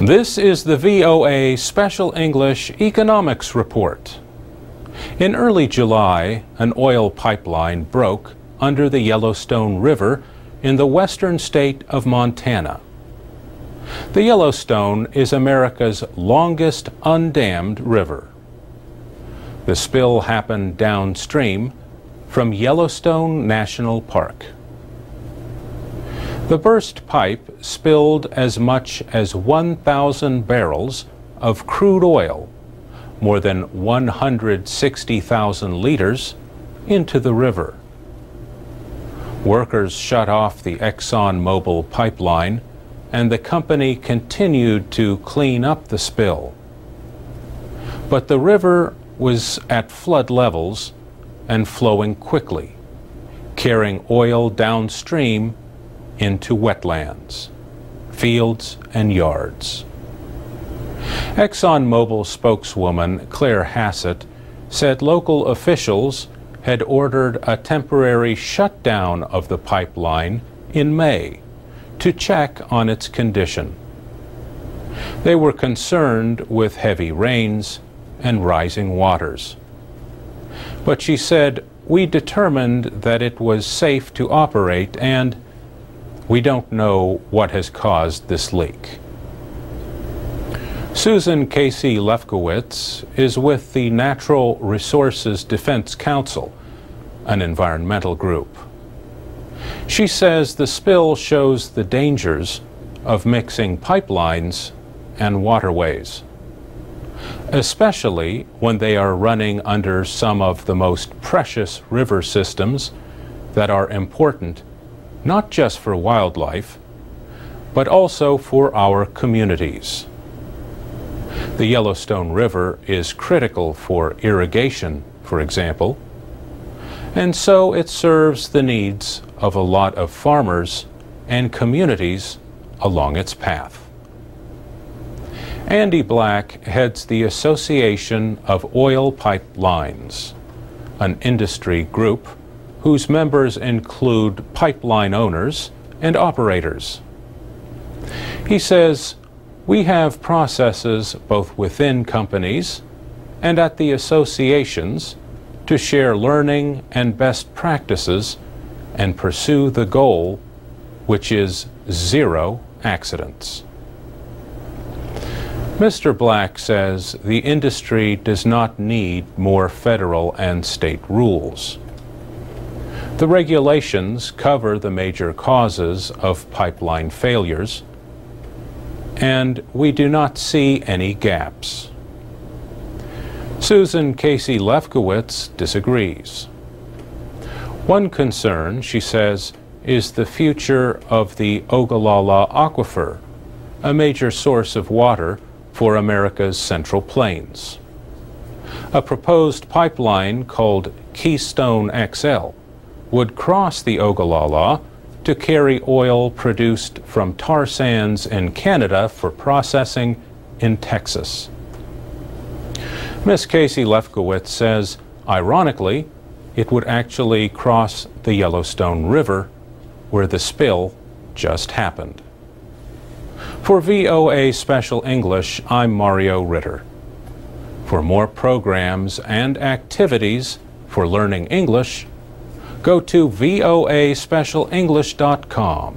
This is the VOA Special English Economics Report. In early July, an oil pipeline broke under the Yellowstone River in the western state of Montana. The Yellowstone is America's longest undammed river. The spill happened downstream from Yellowstone National Park. The burst pipe spilled as much as 1,000 barrels of crude oil, more than 160,000 liters, into the river. Workers shut off the ExxonMobil pipeline, and the company continued to clean up the spill. But the river was at flood levels and flowing quickly, carrying oil downstream into wetlands, fields, and yards. ExxonMobil spokeswoman Claire Hassett said local officials had ordered a temporary shutdown of the pipeline in May to check on its condition. They were concerned with heavy rains and rising waters. But she said, "We determined that it was safe to operate, and we don't know what has caused this leak." Susan Casey Lefkowitz is with the Natural Resources Defense Council, an environmental group. She says the spill shows the dangers of mixing pipelines and waterways, especially when they are running under some of the most precious river systems that are important not just for wildlife, but also for our communities. The Yellowstone River is critical for irrigation, for example, and so it serves the needs of a lot of farmers and communities along its path. Andy Black heads the Association of Oil Pipelines, an industry group whose members include pipeline owners and operators. He says, "We have processes both within companies and at the associations to share learning and best practices and pursue the goal, which is zero accidents." Mr. Black says the industry does not need more federal and state rules. The regulations cover the major causes of pipeline failures, and we do not see any gaps. Susan Casey Lefkowitz disagrees. One concern, she says, is the future of the Ogallala Aquifer, a major source of water for America's Central Plains. A proposed pipeline called Keystone XL would cross the Ogallala to carry oil produced from tar sands in Canada for processing in Texas. Ms. Casey Lefkowitz says, ironically, it would actually cross the Yellowstone River, where the spill just happened. For VOA Special English, I'm Mario Ritter. For more programs and activities for learning English, go to voaspecialenglish.com.